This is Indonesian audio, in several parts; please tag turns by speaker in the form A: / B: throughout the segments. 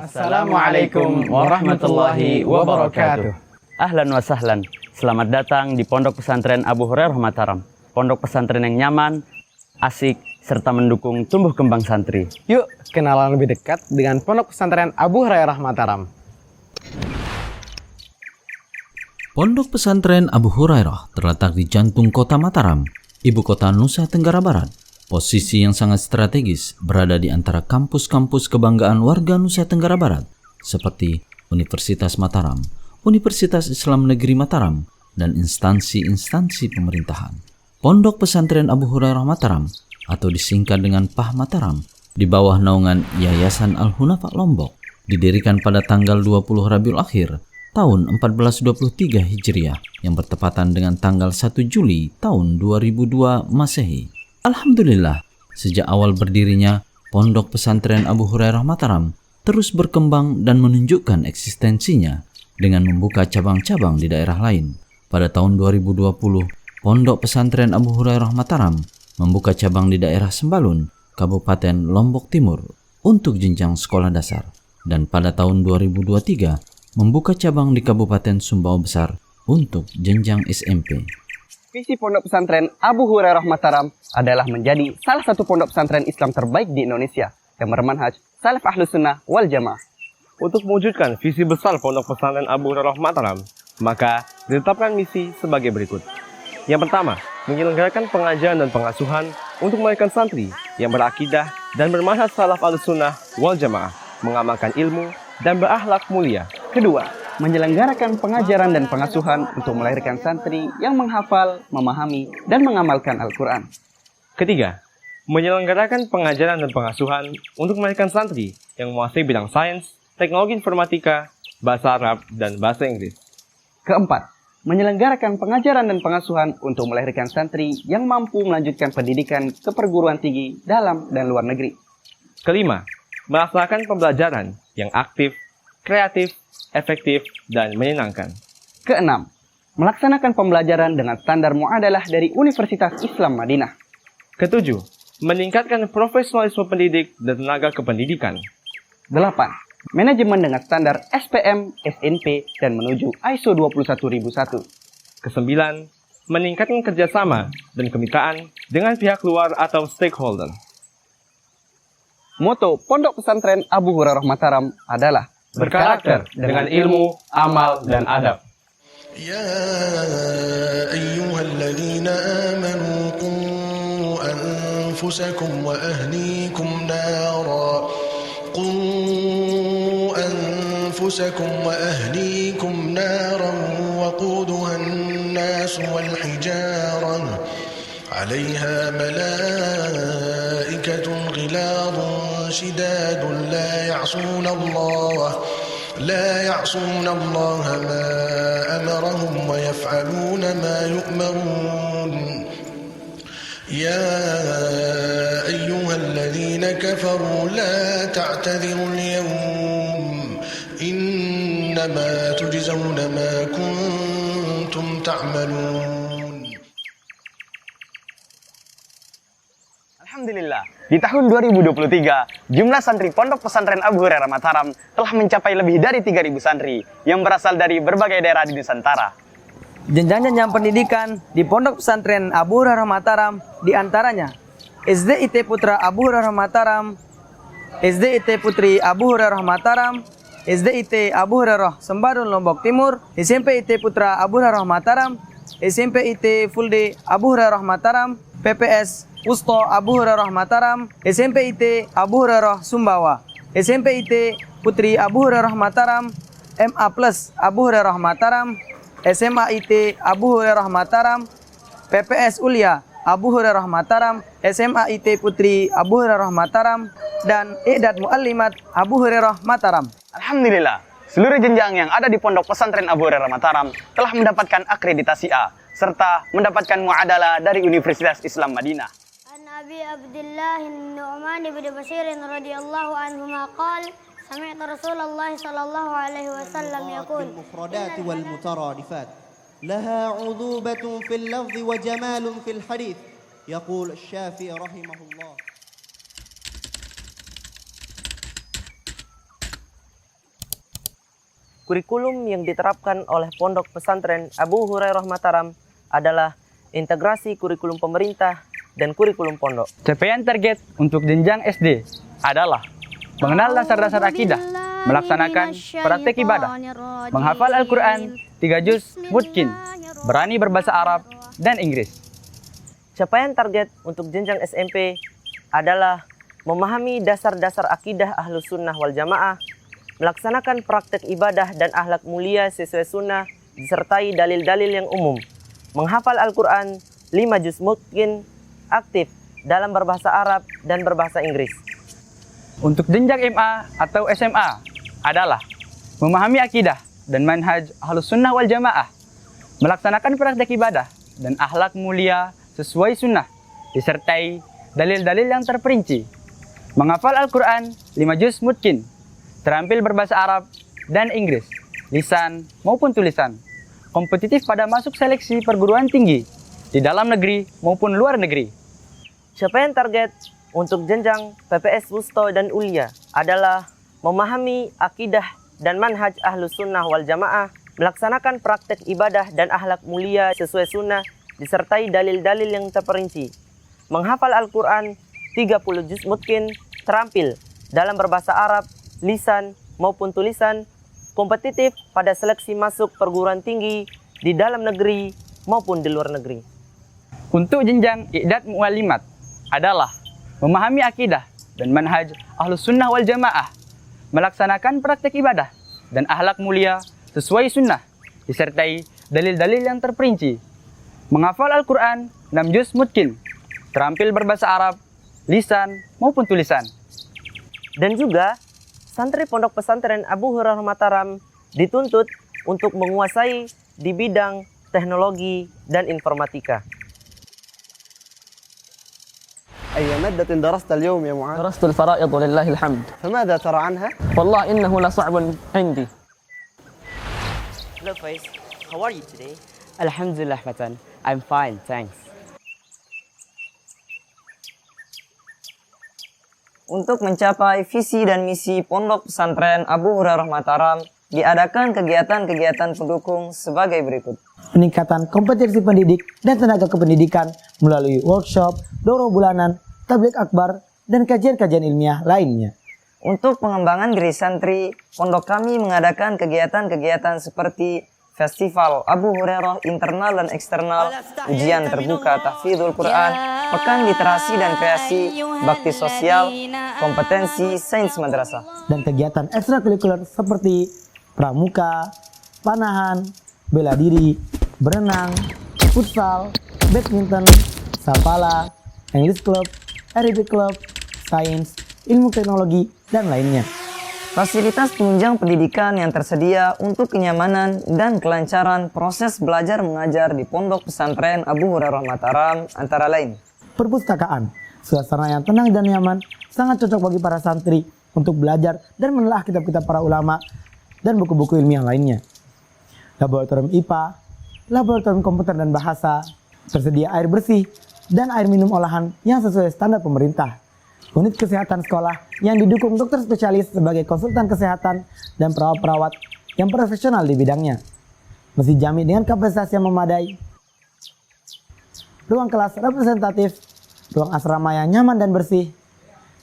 A: Assalamualaikum warahmatullahi wabarakatuh.
B: Ahlan wa sahlan. Selamat datang di Pondok Pesantren Abu Hurairah Mataram. Pondok pesantren yang nyaman, asik, serta mendukung tumbuh kembang santri.
A: Yuk kenalan lebih dekat dengan Pondok Pesantren Abu Hurairah Mataram.
C: Pondok Pesantren Abu Hurairah terletak di jantung kota Mataram, ibu kota Nusa Tenggara Barat. Posisi yang sangat strategis berada di antara kampus-kampus kebanggaan warga Nusa Tenggara Barat seperti Universitas Mataram, Universitas Islam Negeri Mataram, dan instansi-instansi pemerintahan. Pondok Pesantren Abu Hurairah Mataram atau disingkat dengan PAH Mataram di bawah naungan Yayasan Al-Hunafa Lombok didirikan pada tanggal 20 Rabiul Akhir tahun 1423 Hijriah yang bertepatan dengan tanggal 1 Juli tahun 2002 Masehi. Alhamdulillah, sejak awal berdirinya, Pondok Pesantren Abu Hurairah Mataram terus berkembang dan menunjukkan eksistensinya dengan membuka cabang-cabang di daerah lain. Pada tahun 2020, Pondok Pesantren Abu Hurairah Mataram membuka cabang di daerah Sembalun, Kabupaten Lombok Timur untuk jenjang sekolah dasar. Dan pada tahun 2023, membuka cabang di Kabupaten Sumbawa Besar untuk jenjang SMP.
D: Visi Pondok Pesantren Abu Hurairah Mataram adalah menjadi salah satu pondok pesantren Islam terbaik di Indonesia yang bermanhaj salaf ahlus sunnah wal jamaah.
E: Untuk mewujudkan visi besar Pondok Pesantren Abu Hurairah Mataram, maka ditetapkan misi sebagai berikut. Yang pertama, menyelenggarakan pengajaran dan pengasuhan untuk melahirkan santri yang berakidah dan bermanhaj salaf ahlus sunnah wal jamaah, mengamalkan ilmu dan berakhlak mulia.
D: Kedua, menyelenggarakan pengajaran dan pengasuhan untuk melahirkan santri yang menghafal, memahami, dan mengamalkan Al-Quran.
E: Ketiga, menyelenggarakan pengajaran dan pengasuhan untuk melahirkan santri yang menguasai bidang sains, teknologi informatika, bahasa Arab, dan bahasa Inggris.
D: Keempat, menyelenggarakan pengajaran dan pengasuhan untuk melahirkan santri yang mampu melanjutkan pendidikan ke perguruan tinggi dalam dan luar negeri.
E: Kelima, melaksanakan pembelajaran yang aktif, kreatif, efektif, dan menyenangkan.
D: Keenam, melaksanakan pembelajaran dengan standar muadalah dari Universitas Islam Madinah.
E: Ketujuh, meningkatkan profesionalisme pendidik dan tenaga kependidikan.
D: 8. Manajemen dengan standar SPM, SNP, dan menuju ISO 21001.
E: Kesembilan, meningkatkan kerjasama dan kemitraan dengan pihak luar atau stakeholder.
D: Moto Pondok Pesantren Abu Hurairah Mataram adalah
E: berkarakter dengan ilmu, amal, dan adab.
F: Ya ayyuhalladzina amanu qu anfusakum wa ahlikum nara qu anfusakum wa ahlikum naran waquduha an-nas wal hijarah 'alayha malaikatun ghiladun شداد لا يعصون الله ما أمرهم ويفعلون ما يؤمرون يا أيها الذين كفروا لا تعتذروا اليوم إنما تجزون ما كنتم تعملون.
D: Alhamdulillah, di tahun 2023, jumlah santri Pondok Pesantren Abu Hurairah Mataram telah mencapai lebih dari 3.000 santri yang berasal dari berbagai daerah di Nusantara.
G: Jenjang-jenjang pendidikan di Pondok Pesantren Abu Hurairah Mataram diantaranya SDIT Putra Abu Hurairah Mataram, SDIT Putri Abu Hurairah Mataram, SDIT Abu Hurairah Sembarun Lombok Timur, SMP IT Putra Abu Hurairah Mataram, SMP IT Fulde Abu Hurairah Mataram, PPS Pusto Abu Hurairah Mataram, SMP IT Abu Hurairah Sumbawa, SMP IT Putri Abu Hurairah Mataram, MA Plus Abu Hurairah Mataram, SMA IT Abu Hurairah Mataram, PPS Ulia Abu Hurairah Mataram, SMA IT Putri Abu Hurairah Mataram, dan I'dad Muallimat Abu Hurairah Mataram.
D: Alhamdulillah, seluruh jenjang yang ada di Pondok Pesantren Abu Hurairah Mataram telah mendapatkan akreditasi A serta mendapatkan muadalah dari Universitas Islam Madinah.
H: Abi Abdullah Nu'man bin Bashir radhiyallahu anhuma qala sami'tu Rasulullah sallallahu alaihi wasallam yaqul
I: al-mufradat wal mutaradifat laha 'udhubatun fil lafzi wa jamalun fil hadith yaqul asy-Syafi'i rahimahullah.
J: Kurikulum yang diterapkan oleh Pondok Pesantren Abu Hurairah Mataram adalah integrasi kurikulum pemerintah dan kurikulum pondok.
D: Capaian target untuk jenjang SD adalah mengenal dasar-dasar akidah, melaksanakan praktek ibadah, menghafal Al-Quran 3 juz mutkin, berani berbahasa Arab dan Inggris.
J: Capaian target untuk jenjang SMP adalah memahami dasar-dasar akidah Ahlus Sunnah wal Jamaah, melaksanakan praktek ibadah dan akhlak mulia sesuai sunnah disertai dalil-dalil yang umum, menghafal Al-Quran 5 juz mutkin, aktif dalam berbahasa Arab dan berbahasa Inggris.
D: Untuk jenjang MA atau SMA adalah memahami akidah dan manhaj Ahlus Sunnah wal Jamaah, melaksanakan praktek ibadah dan akhlak mulia sesuai sunnah disertai dalil-dalil yang terperinci, menghafal Al-Quran 5 juz mutkin, terampil berbahasa Arab dan Inggris, lisan maupun tulisan, kompetitif pada masuk seleksi perguruan tinggi di dalam negeri maupun luar negeri.
J: Capaian target untuk jenjang PPS Wusto dan Ulia adalah memahami akidah dan manhaj Ahlus Sunnah wal Jamaah, melaksanakan praktek ibadah dan akhlak mulia sesuai sunnah disertai dalil-dalil yang terperinci, menghafal Al-Quran 30 juz mutkin, terampil dalam berbahasa Arab, lisan maupun tulisan, kompetitif pada seleksi masuk perguruan tinggi di dalam negeri maupun di luar negeri.
D: Untuk jenjang I'dad Mu'allimat adalah memahami akidah dan manhaj Ahlus Sunnah wal Jamaah, melaksanakan praktek ibadah dan akhlak mulia sesuai sunnah disertai dalil-dalil yang terperinci, menghafal Al-Quran 6 juz mutkin, terampil berbahasa Arab, lisan maupun tulisan.
J: Dan juga santri Pondok Pesantren Abu Hurairah Mataram dituntut untuk menguasai di bidang teknologi dan informatika.
K: أي مادة درست اليوم يا معاذ؟
L: درست الفرائض ولله الحمد.
K: فماذا ترى عنها؟
L: والله إنه لصعب عندي.
J: Hello Faiz, how are you today?
M: Alhamdulillah Fatan, I'm fine, thanks.
N: Untuk mencapai visi dan misi Pondok Pesantren Abu Hurairah Mataram, diadakan kegiatan-kegiatan pendukung sebagai berikut.
G: Peningkatan kompetensi pendidik dan tenaga kependidikan melalui workshop, doro bulanan, tabligh akbar, dan kajian-kajian ilmiah lainnya.
N: Untuk pengembangan diri santri, pondok kami mengadakan kegiatan-kegiatan seperti Festival Abu Hurairah internal dan eksternal, ujian terbuka tahfidzul Quran, pekan literasi dan kreasi, bakti sosial, kompetensi sains madrasah.
G: Dan kegiatan ekstrakurikuler seperti pramuka, panahan, bela diri, berenang, futsal, badminton, sapala, English club, Arabic club, sains, ilmu teknologi, dan lainnya.
N: Fasilitas penunjang pendidikan yang tersedia untuk kenyamanan dan kelancaran proses belajar mengajar di Pondok Pesantren Abu Hurairah Mataram antara lain.
G: Perpustakaan, suasana yang tenang dan nyaman, sangat cocok bagi para santri untuk belajar dan menelaah kitab-kitab para ulama dan buku-buku ilmiah lainnya. Laboratorium IPA, laboratorium komputer dan bahasa, tersedia air bersih, dan air minum olahan yang sesuai standar pemerintah. Unit kesehatan sekolah yang didukung dokter spesialis sebagai konsultan kesehatan dan perawat-perawat yang profesional di bidangnya. Masih jamin dengan kapasitas yang memadai. Ruang kelas representatif, ruang asrama yang nyaman dan bersih,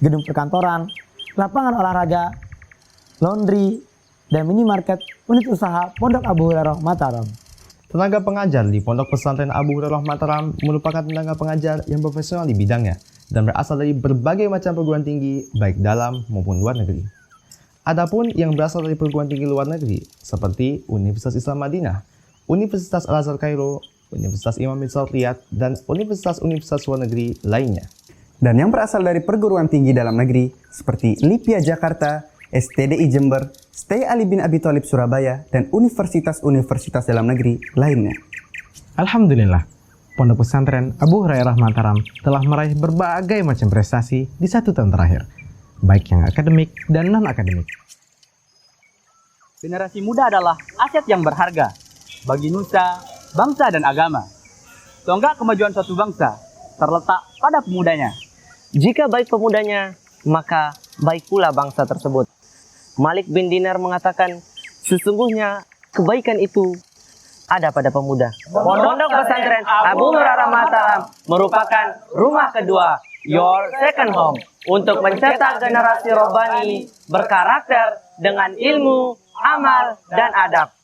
G: gedung perkantoran, lapangan olahraga, laundry, dan minimarket unit usaha Pondok Abu Hurairah Mataram.
E: Tenaga pengajar di Pondok Pesantren Abu Hurairah Mataram merupakan tenaga pengajar yang profesional di bidangnya dan berasal dari berbagai macam perguruan tinggi baik dalam maupun luar negeri. Adapun yang berasal dari perguruan tinggi luar negeri seperti Universitas Islam Madinah, Universitas Al-Azhar Kairo, Universitas Imam bin Saud Riyadh, dan universitas-universitas luar negeri lainnya.
O: Dan yang berasal dari perguruan tinggi dalam negeri seperti LIPIA Jakarta, STDI Jember, STI Ali bin Abi Thalib Surabaya, dan universitas-universitas dalam negeri lainnya.
A: Alhamdulillah, Pondok Pesantren Abu Hurairah Mataram telah meraih berbagai macam prestasi di 1 tahun terakhir, baik yang akademik dan non-akademik.
D: Generasi muda adalah aset yang berharga bagi nusa, bangsa, dan agama. Tonggak kemajuan suatu bangsa terletak pada pemudanya.
J: Jika baik pemudanya, maka baik pula bangsa tersebut. Malik bin Dinar mengatakan, Sesungguhnya kebaikan itu ada pada pemuda. Pondok Pesantren Abu Hurairah Mataram merupakan rumah kedua, your second home, untuk mencetak generasi rohani berkarakter dengan ilmu, amal, dan adab.